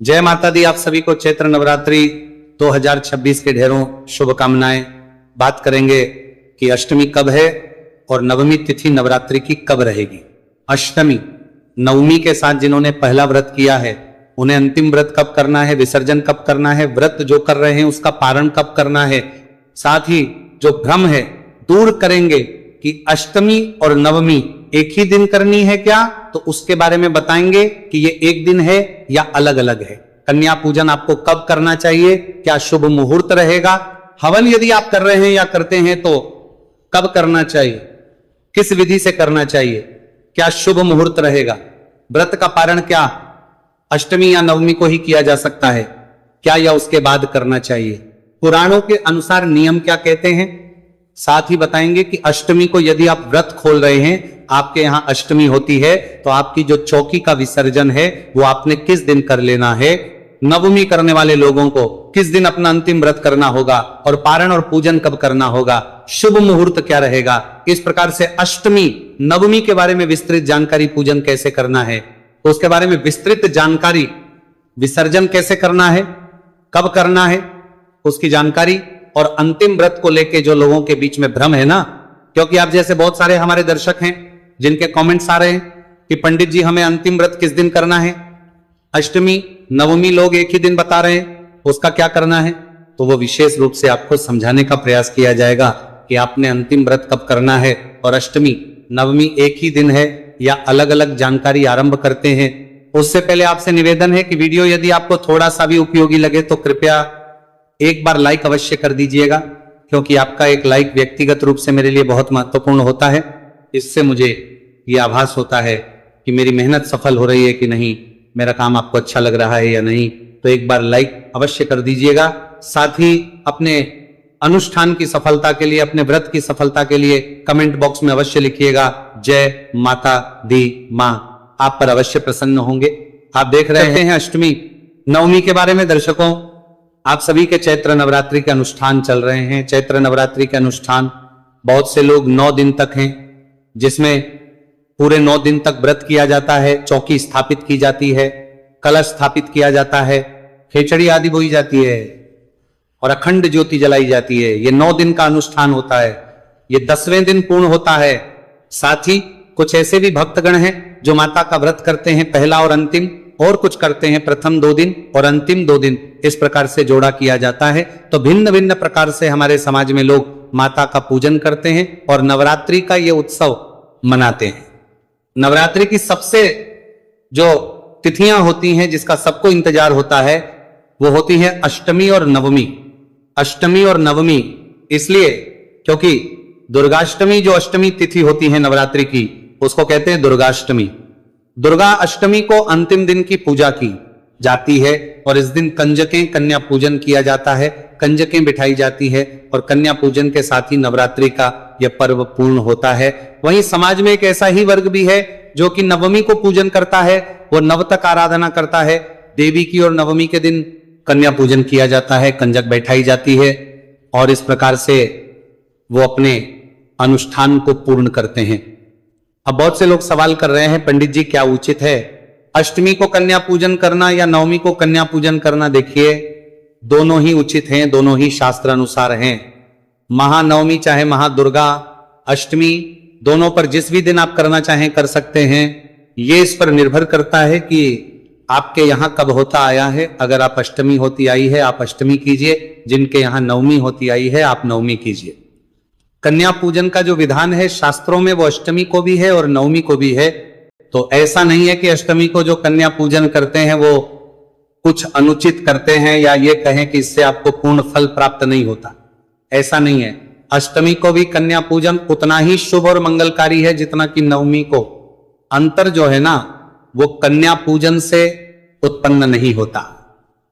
जय माता दी। आप सभी को चैत्र नवरात्रि 2026 के ढेरों शुभकामनाएं। बात करेंगे कि अष्टमी कब है और नवमी तिथि नवरात्रि की कब रहेगी। अष्टमी नवमी के साथ जिन्होंने पहला व्रत किया है उन्हें अंतिम व्रत कब करना है, विसर्जन कब करना है, व्रत जो कर रहे हैं उसका पारण कब करना है, साथ ही जो भ्रम है दूर करेंगे कि अष्टमी और नवमी एक ही दिन करनी है क्या, तो उसके बारे में बताएंगे कि ये एक दिन है या अलग अलग है। कन्या पूजन आपको कब करना चाहिए, क्या शुभ मुहूर्त रहेगा, हवन यदि आप कर रहे हैं या करते हैं तो कब करना चाहिए, किस विधि से करना चाहिए, क्या शुभ मुहूर्त रहेगा, व्रत का पारण क्या अष्टमी या नवमी को ही किया जा सकता है क्या या उसके बाद करना चाहिए, पुराणों के अनुसार नियम क्या कहते हैं। साथ ही बताएंगे कि अष्टमी को यदि आप व्रत खोल रहे हैं, आपके यहां अष्टमी होती है तो आपकी जो चौकी का विसर्जन है वो आपने किस दिन कर लेना है, नवमी करने वाले लोगों को किस दिन अपना अंतिम व्रत करना होगा और पारण और पूजन कब करना होगा, शुभ मुहूर्त क्या रहेगा। इस प्रकार से अष्टमी नवमी के बारे में विस्तृत जानकारी, पूजन कैसे करना है तो उसके बारे में विस्तृत जानकारी, विसर्जन कैसे करना है, कब करना है उसकी जानकारी, और अंतिम व्रत को लेके जो लोगों के बीच में भ्रम है ना, क्योंकि आप जैसे बहुत सारे हमारे दर्शक हैं जिनके कमेंट्स आ रहे हैं कि पंडित जी हमें अंतिम व्रत किस दिन करना है, अष्टमी नवमी लोग एक ही दिन बता रहे हैं, उसका क्या करना है। तो वो विशेष रूप से आपको समझाने का प्रयास किया जाएगा कि आपने अंतिम व्रत कब करना है और अष्टमी नवमी एक ही दिन है या अलग अलग जानकारी आरंभ करते हैं। उससे पहले आपसे निवेदन है कि वीडियो यदि आपको थोड़ा सा भी उपयोगी लगे तो कृपया एक बार लाइक अवश्य कर दीजिएगा, क्योंकि आपका एक लाइक व्यक्तिगत रूप से मेरे लिए बहुत महत्वपूर्ण होता है। इससे मुझे यह आभास होता है कि मेरी मेहनत सफल हो रही है कि नहीं, मेरा काम आपको अच्छा लग रहा है या नहीं। तो एक बार लाइक अवश्य कर दीजिएगा। साथ ही अपने अनुष्ठान की सफलता के लिए, अपने व्रत की सफलता के लिए कमेंट बॉक्स में अवश्य लिखिएगा जय माता दी मां। आप पर अवश्य प्रसन्न होंगे। आप देख रहे हैं अष्टमी नवमी के बारे में। दर्शकों, आप सभी के चैत्र नवरात्रि के अनुष्ठान चल रहे हैं। चैत्र नवरात्रि के अनुष्ठान बहुत से लोग 9 दिन तक हैं, जिसमें पूरे 9 दिन तक व्रत किया जाता है, चौकी स्थापित की जाती है, कलश स्थापित किया जाता है, खिचड़ी आदि बोई जाती है और अखंड ज्योति जलाई जाती है। ये 9 दिन का अनुष्ठान होता है। ये 10वें दिन पूर्ण होता है। साथ ही कुछ ऐसे भी भक्तगण हैं जो माता का व्रत करते हैं पहला और अंतिम, और कुछ करते हैं प्रथम 2 दिन और अंतिम 2 दिन। इस प्रकार से जोड़ा किया जाता है। तो भिन्न भिन्न प्रकार से हमारे समाज में लोग माता का पूजन करते हैं और नवरात्रि का ये उत्सव मनाते हैं। नवरात्रि की सबसे जो तिथियां होती हैं जिसका सबको इंतजार होता है वो होती है अष्टमी और नवमी। अष्टमी और नवमी इसलिए क्योंकि दुर्गाष्टमी जो अष्टमी तिथि होती है नवरात्रि की, उसको कहते हैं दुर्गाष्टमी। दुर्गा अष्टमी को अंतिम दिन की पूजा की जाती है और इस दिन कंजकें, कन्या पूजन किया जाता है, कंजकें बिठाई जाती है और कन्या पूजन के साथ ही नवरात्रि का यह पर्व पूर्ण होता है। वहीं समाज में एक ऐसा ही वर्ग भी है जो कि नवमी को पूजन करता है, वो नवतक आराधना करता है देवी की, और नवमी के दिन कन्या पूजन किया जाता है, कंजक बैठाई जाती है और इस प्रकार से वो अपने अनुष्ठान को पूर्ण करते हैं। अब बहुत से लोग सवाल कर रहे हैं पंडित जी क्या उचित है, अष्टमी को कन्या पूजन करना या नवमी को कन्या पूजन करना। देखिए, दोनों ही उचित हैं, दोनों ही शास्त्र अनुसार हैं। महानवमी चाहे महादुर्गा अष्टमी, दोनों पर जिस भी दिन आप करना चाहें कर सकते हैं। ये इस पर निर्भर करता है कि आपके यहां कब होता आया है। अगर आप अष्टमी होती आई है आप अष्टमी कीजिए, जिनके यहां नवमी होती आई है आप नवमी कीजिए। कन्या पूजन का जो विधान है शास्त्रों में वो अष्टमी को भी है और नवमी को भी है। तो ऐसा नहीं है कि अष्टमी को जो कन्या पूजन करते हैं वो कुछ अनुचित करते हैं या ये कहें कि इससे आपको पूर्ण फल प्राप्त नहीं होता, ऐसा नहीं है। अष्टमी को भी कन्या पूजन उतना ही शुभ और मंगलकारी है जितना कि नवमी को। अंतर जो है ना वो कन्या पूजन से उत्पन्न नहीं होता,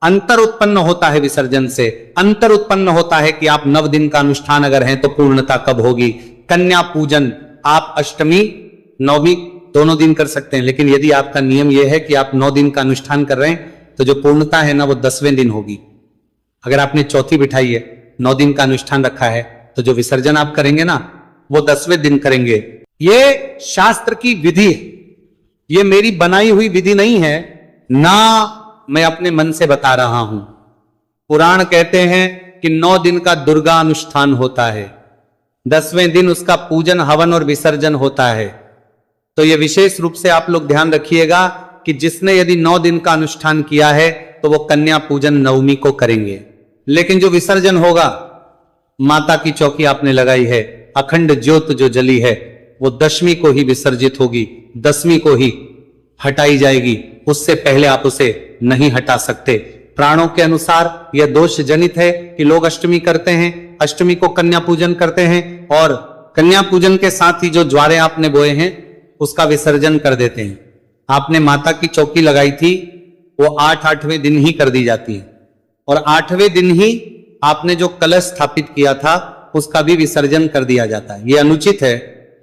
अंतर उत्पन्न होता है विसर्जन से। अंतर उत्पन्न होता है कि आप 9 दिन का अनुष्ठान अगर है तो पूर्णता कब होगी। कन्या पूजन आप अष्टमी नवमी दोनों दिन कर सकते हैं, लेकिन यदि आपका नियम यह है कि आप 9 दिन का अनुष्ठान कर रहे हैं तो जो पूर्णता है ना वो 10वें दिन होगी। अगर आपने चौथी बिठाई है, 9 दिन का अनुष्ठान रखा है, तो जो विसर्जन आप करेंगे ना वो 10वें दिन करेंगे। ये शास्त्र की विधि है, ये मेरी बनाई हुई विधि नहीं है। ना मैं अपने मन से बता रहा हूं। पुराण कहते हैं कि 9 दिन का दुर्गा अनुष्ठान होता है, 10वें दिन उसका पूजन, हवन और विसर्जन होता है। तो यह विशेष रूप से आप लोग ध्यान रखिएगा कि जिसने यदि 9 दिन का अनुष्ठान किया है तो वो कन्या पूजन नवमी को करेंगे। लेकिन जो विसर्जन होगा, माता की चौकी आपने लगाई है, अखंड ज्योत जो जली है वो 10वीं को ही विसर्जित होगी, 10वीं को ही हटाई जाएगी। उससे पहले आप उसे नहीं हटा सकते। प्राणों के अनुसार यह दोष जनित है कि लोग अष्टमी करते हैं, अष्टमी को कन्या पूजन करते हैं और कन्या पूजन के साथ ही जो ज्वारे आपने बोए हैं उसका विसर्जन कर देते हैं। आपने माता की चौकी लगाई थी, वो 8वें दिन ही कर दी जाती है और 8वें दिन ही आपने जो कलश स्थापित किया था उसका भी विसर्जन कर दिया जाता है। यह अनुचित है,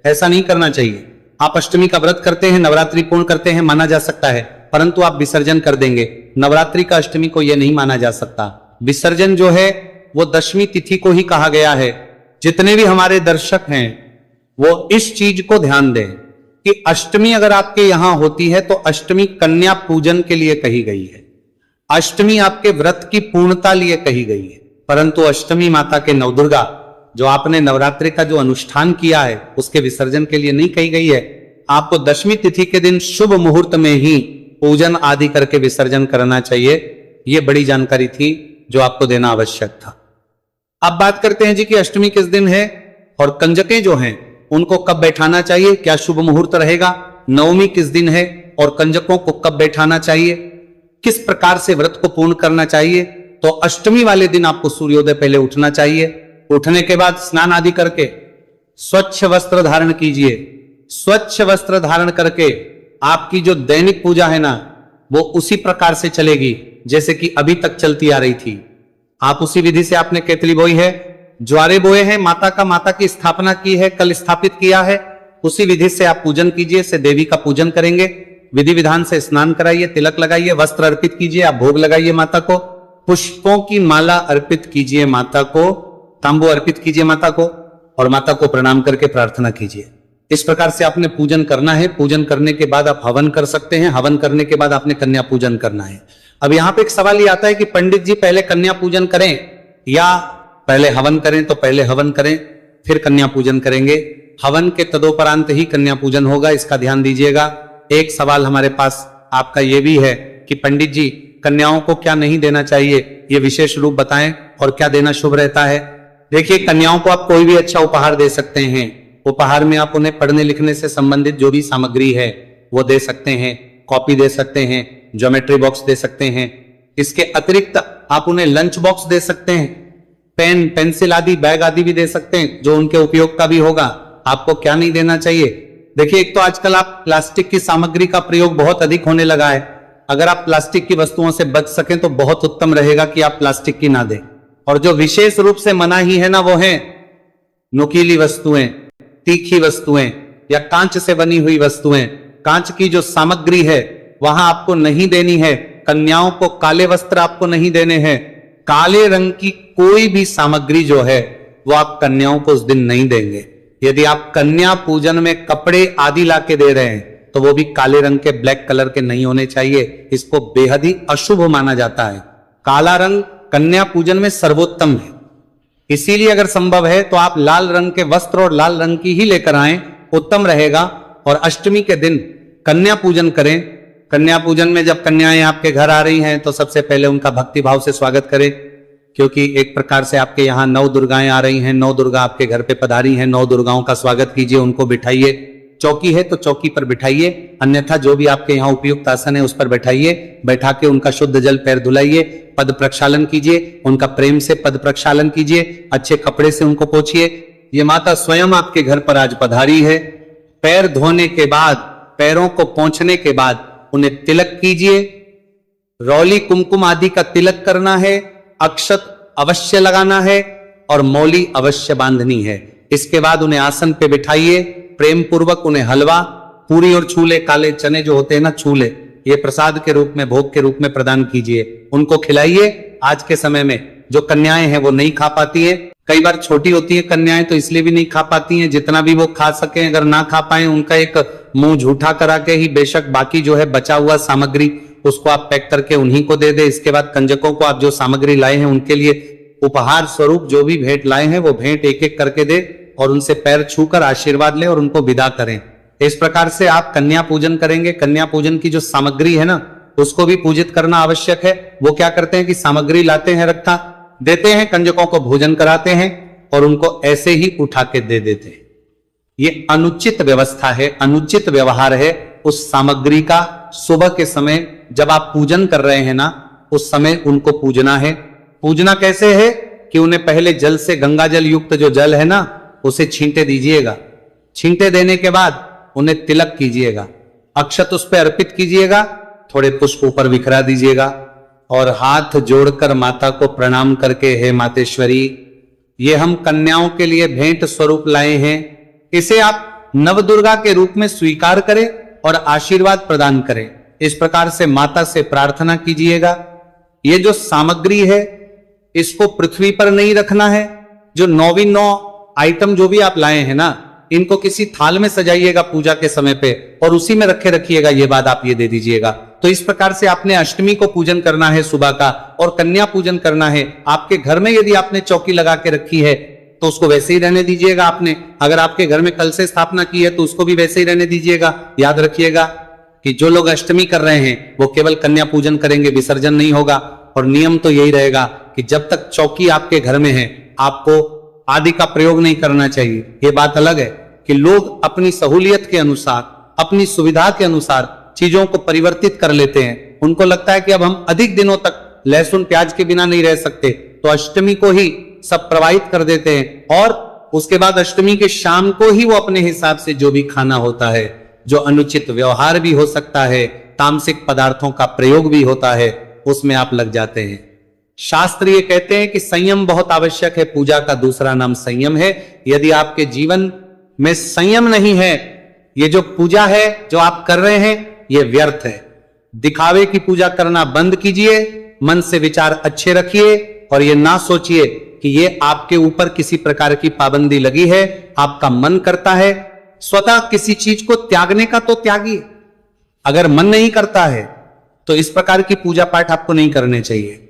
ऐसा नहीं करना चाहिए। आप अष्टमी का व्रत करते हैं, नवरात्रि पूर्ण करते हैं, माना जा सकता है, परंतु आप विसर्जन कर देंगे। नवरात्रि का अष्टमी को यह नहीं माना जा सकता। विसर्जन जो है वो 10वीं तिथि को ही कहा गया है। जितने भी हमारे दर्शक हैं वो इस चीज को ध्यान दें कि अष्टमी अगर आपके यहां होती है तो अष्टमी कन्या पूजन के लिए कही गई है, अष्टमी आपके व्रत की पूर्णता लिए कही गई है, परंतु अष्टमी माता के नवदुर्गा जो आपने नवरात्रि का जो अनुष्ठान किया है उसके विसर्जन के लिए नहीं कही गई है। आपको 10वीं तिथि के दिन शुभ मुहूर्त में ही पूजन आदि करके विसर्जन करना चाहिए। यह बड़ी जानकारी थी जो आपको देना आवश्यक था। अब बात करते हैं जी कि अष्टमी किस दिन है और कंजकें जो हैं उनको कब बैठाना चाहिए, क्या शुभ मुहूर्त रहेगा, नवमी किस दिन है और कंजकों को कब बैठाना चाहिए, किस प्रकार से व्रत को पूर्ण करना चाहिए। तो अष्टमी वाले दिन आपको सूर्योदय पहले उठना चाहिए। उठने के बाद स्नान आदि करके स्वच्छ वस्त्र धारण कीजिए। स्वच्छ वस्त्र धारण करके आपकी जो दैनिक पूजा है ना वो उसी प्रकार से चलेगी जैसे कि अभी तक चलती आ रही थी। आप उसी विधि से आपने केतली बोई है, ज्वारे बोए हैं, माता की स्थापना की है, कल स्थापित किया है, उसी विधि से आप पूजन कीजिए। से देवी का पूजन करेंगे, विधि विधान से स्नान कराइए, तिलक लगाइए, वस्त्र अर्पित कीजिए, आप भोग लगाइए माता को, पुष्पों की माला अर्पित कीजिए माता को, तांबू अर्पित कीजिए माता को और माता को प्रणाम करके प्रार्थना कीजिए। इस प्रकार से आपने पूजन करना है। पूजन करने के बाद आप हवन कर सकते हैं। हवन करने के बाद आपने कन्या पूजन करना है। अब यहां पे एक सवाल ये आता है कि पंडित जी पहले कन्या पूजन करें या पहले हवन करें। तो पहले हवन करें फिर कन्या पूजन करेंगे। हवन के तदोपरांत ही कन्या पूजन होगा, इसका ध्यान दीजिएगा। एक सवाल हमारे पास आपका यह भी है कि पंडित जी कन्याओं को क्या नहीं देना चाहिए, ये विशेष रूप बताएं और क्या देना शुभ रहता है। देखिए, कन्याओं को आप कोई भी अच्छा उपहार दे सकते हैं। उपहार में आप उन्हें पढ़ने लिखने से संबंधित जो भी सामग्री है वो दे सकते हैं, कॉपी दे सकते हैं, ज्योमेट्री बॉक्स दे सकते हैं। इसके अतिरिक्त आप उन्हें लंच बॉक्स दे सकते हैं, पेन पेंसिल आदि बैग आदि भी दे सकते हैं जो उनके उपयोग का भी होगा। आपको क्या नहीं देना चाहिए, देखिए एक तो आजकल आप प्लास्टिक की सामग्री का प्रयोग बहुत अधिक होने लगा है। अगर आप प्लास्टिक की वस्तुओं से बच सकें तो बहुत उत्तम रहेगा कि आप प्लास्टिक की ना दें। और जो विशेष रूप से मना ही है ना वो है नुकीली वस्तुएं, तीखी वस्तुएं या कांच से बनी हुई वस्तुएं। कांच की जो सामग्री है वहां आपको नहीं देनी है। कन्याओं को काले वस्त्र आपको नहीं देने हैं। काले रंग की कोई भी सामग्री जो है वो आप कन्याओं को उस दिन नहीं देंगे। यदि आप कन्या पूजन में कपड़े आदि लाके दे रहे हैं तो वो भी काले रंग के, ब्लैक कलर के नहीं होने चाहिए। इसको बेहद ही अशुभ माना जाता है। काला रंग कन्या पूजन में सर्वोत्तम है। इसीलिए अगर संभव है तो आप लाल रंग के वस्त्र और लाल रंग की ही लेकर आएं, उत्तम रहेगा। और अष्टमी के दिन कन्या पूजन करें। कन्या पूजन में जब कन्याएं आपके घर आ रही हैं तो सबसे पहले उनका भक्ति भाव से स्वागत करें, क्योंकि एक प्रकार से आपके यहाँ 9 दुर्गाएं आ रही हैं। 9 दुर्गा आपके घर पे पधारी हैं। 9 दुर्गाओं का स्वागत कीजिए, उनको बिठाइए। चौकी है तो चौकी पर बिठाइए, अन्यथा जो भी आपके यहाँ उपयुक्त आसन है उस पर बैठाइए। बैठा के उनका शुद्ध जल पैर धुलाइए, पद प्रक्षालन कीजिए, उनका प्रेम से पद प्रक्षालन कीजिए, अच्छे कपड़े से उनको पोंछिए। ये माता स्वयं आपके घर पर आज पधारी है। पैर धोने के बाद, पैरों को पोंछने के बाद उन्हें तिलक कीजिए। रौली कुमकुम आदि का तिलक करना है, अक्षत अवश्य लगाना है और मौली अवश्य बांधनी है। इसके बाद उन्हें आसन पे बिठाइए, प्रेम पूर्वक उन्हें हलवा, पूरी और छूले, काले चने जो होते हैं ना छूले, ये प्रसाद के रूप में, भोग के रूप में प्रदान कीजिए, उनको खिलाइए। आज के समय में जो कन्याएं हैं वो नहीं खा पाती है। कई बार छोटी होती है कन्याएं तो इसलिए भी नहीं खा पाती हैं, जितना भी वो खा सके। अगर ना खा पाए उनका एक मुंह झूठा करा के ही बेशक बाकी जो है बचा हुआ सामग्री उसको आप पैक करके उन्हीं को दे दे। इसके बाद कंजकों को आप जो सामग्री लाए हैं उनके लिए उपहार स्वरूप जो भी भेंट लाए हैं वो भेंट एक एक करके दे और उनसे पैर छूकर आशीर्वाद ले और उनको विदा करें। इस प्रकार से आप कन्या पूजन करेंगे। कन्या पूजन की जो सामग्री है ना उसको भी पूजित करना आवश्यक है। वो क्या करते हैं कि सामग्री लाते हैं, रखा देते हैं, कंजकों को भोजन कराते हैं और उनको ऐसे ही उठा के दे देते हैं। ये अनुचित व्यवस्था है, अनुचित व्यवहार है उस सामग्री का। सुबह के समय जब आप पूजन कर रहे हैं ना उस समय उनको पूजना है। पूजना कैसे है कि उन्हें पहले जल से, गंगा जल युक्त जो जल है ना उसे छींटे दीजिएगा। छींटे देने के बाद उन्हें तिलक कीजिएगा, अक्षत उस पर अर्पित कीजिएगा, थोड़े पुष्प ऊपर बिखरा दीजिएगा और हाथ जोड़कर माता को प्रणाम करके, हे मातेश्वरी, ये हम कन्याओं के लिए भेंट स्वरूप लाए हैं, इसे आप नवदुर्गा के रूप में स्वीकार करें और आशीर्वाद प्रदान करें। इस प्रकार से माता से प्रार्थना कीजिएगा। ये जो सामग्री है इसको पृथ्वी पर नहीं रखना है। जो 9 आइटम जो भी आप लाए हैं ना इनको किसी थाल में सजाइएगा पूजा के समय पे और उसी में रखे रखिएगा। ये बात आप ये दे दीजिएगा। तो इस प्रकार से आपने अष्टमी को पूजन करना है सुबह का और कन्या पूजन करना है। आपके घर में यदि आपने चौकी लगा के रखी है तो उसको वैसे ही रहने दीजिएगा। आपने अगर आपके घर में कल से स्थापना की है तो उसको भी वैसे ही रहने दीजिएगा। याद रखिएगा कि जो लोग अष्टमी कर रहे हैं वो केवल कन्या पूजन करेंगे, विसर्जन नहीं होगा। और नियम तो यही रहेगा कि जब तक चौकी आपके घर में है आपको आदि का प्रयोग नहीं करना चाहिए। ये बात अलग है कि लोग अपनी सहूलियत के अनुसार, अपनी सुविधा के अनुसार चीजों को परिवर्तित कर लेते हैं। उनको लगता है कि अब हम अधिक दिनों तक लहसुन प्याज के बिना नहीं रह सकते तो अष्टमी को ही सब प्रवाहित कर देते हैं और उसके बाद अष्टमी के शाम को ही वो अपने हिसाब से जो भी खाना होता है, जो अनुचित व्यवहार भी हो सकता है, तामसिक पदार्थों का प्रयोग भी होता है, उसमें आप लग जाते हैं। शास्त्र ये कहते हैं कि संयम बहुत आवश्यक है। पूजा का दूसरा नाम संयम है। यदि आपके जीवन में संयम नहीं है, ये जो पूजा है जो आप कर रहे हैं ये व्यर्थ है। दिखावे की पूजा करना बंद कीजिए, मन से विचार अच्छे रखिए और ये ना सोचिए कि ये आपके ऊपर किसी प्रकार की पाबंदी लगी है। आपका मन करता है स्वतः किसी चीज को त्यागने का तो त्यागिए। अगर मन नहीं करता है तो इस प्रकार की पूजा पाठ आपको नहीं करने चाहिए।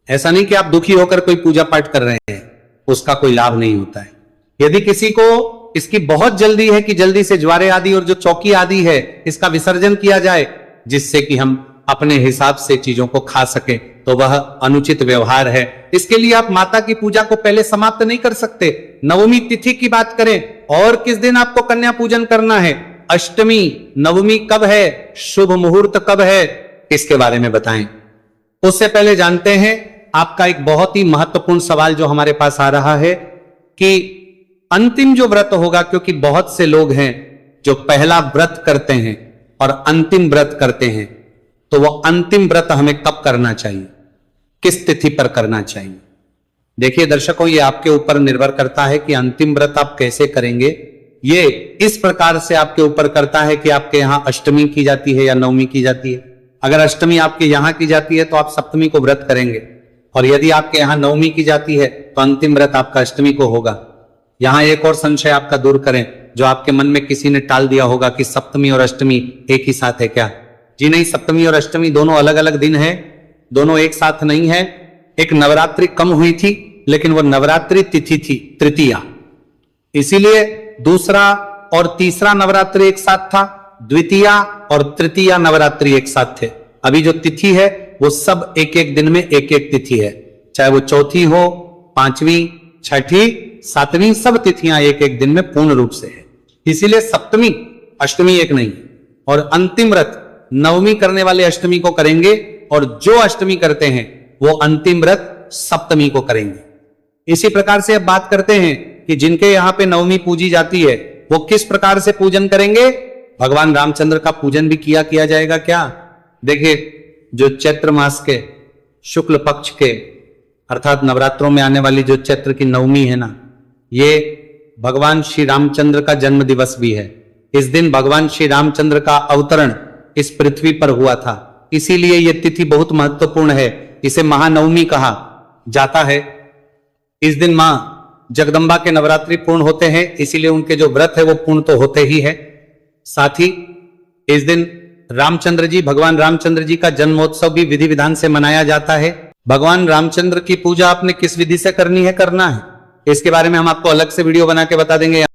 ऐसा नहीं कि आप दुखी होकर कोई पूजा पाठ कर रहे हैं, उसका कोई लाभ नहीं होता है। यदि किसी को इसकी बहुत जल्दी है कि जल्दी से ज्वारे आदि और जो चौकी आदि है इसका विसर्जन किया जाए जिससे कि हम अपने हिसाब से चीजों को खा सके, तो वह अनुचित व्यवहार है। इसके लिए आप माता की पूजा को पहले समाप्त नहीं कर सकते। नवमी तिथि की बात करें और किस दिन आपको कन्या पूजन करना है, अष्टमी, नवमी कब है, शुभ मुहूर्त कब है, इसके बारे में बताएं। उससे पहले जानते हैं आपका एक बहुत ही महत्वपूर्ण सवाल जो हमारे पास आ रहा है कि अंतिम जो व्रत होगा, क्योंकि बहुत से लोग हैं जो पहला व्रत करते हैं और अंतिम व्रत करते हैं, तो वो अंतिम व्रत हमें कब करना चाहिए, किस तिथि पर करना चाहिए। देखिए दर्शकों, ये आपके ऊपर निर्भर करता है कि अंतिम व्रत आप कैसे करेंगे। ये इस प्रकार से आपके ऊपर करता है कि आपके यहां अष्टमी की जाती है या नवमी की जाती है। अगर अष्टमी आपके यहां की जाती है तो आप सप्तमी को व्रत करेंगे, और यदि आपके यहां नवमी की जाती है तो अंतिम व्रत आपका अष्टमी को होगा। यहां एक और संशय आपका दूर करें जो आपके मन में किसी ने टाल दिया होगा कि सप्तमी और अष्टमी एक ही साथ है क्या। जी नहीं, सप्तमी और अष्टमी दोनों अलग अलग दिन है, दोनों एक साथ नहीं है। एक नवरात्रि कम हुई थी लेकिन वो नवरात्रि तिथि थी तृतीया, इसीलिए दूसरा और तीसरा नवरात्रि एक साथ था, द्वितीया और तृतीया नवरात्रि एक साथ थे। अभी जो तिथि है वो सब एक एक दिन में एक एक तिथि है, चाहे वो चौथी हो, पांचवी, छठी, सातवीं, सब तिथियां एक एक दिन में पूर्ण रूप से है। इसीलिए सप्तमी अष्टमी एक नहीं, और अंतिम व्रत नवमी करने वाले अष्टमी को करेंगे और जो अष्टमी करते हैं वो अंतिम व्रत सप्तमी को करेंगे। इसी प्रकार से अब बात करते हैं कि जिनके यहां पे नवमी पूजी जाती है वो किस प्रकार से पूजन करेंगे। भगवान रामचंद्र का पूजन भी किया जाएगा क्या। देखिए, जो चैत्र मास के शुक्ल पक्ष के अर्थात नवरात्रों में आने वाली जो चैत्र की नवमी है ना, ये भगवान श्री रामचंद्र का जन्म दिवस भी है। इस दिन भगवान श्री रामचंद्र का अवतरण इस पृथ्वी पर हुआ था, इसीलिए यह तिथि बहुत महत्वपूर्ण है। इसे महानवमी कहा जाता है। इस दिन मां जगदम्बा के नवरात्रि पूर्ण होते हैं, इसीलिए उनके जो व्रत है वो पूर्ण तो होते ही है। साथ ही इस दिन रामचंद्र जी, भगवान रामचंद्र जी का जन्मोत्सव भी विधि विधान से मनाया जाता है। भगवान रामचंद्र की पूजा आपने किस विधि से करनी है, करना है, इसके बारे में हम आपको अलग से वीडियो बना के बता देंगे।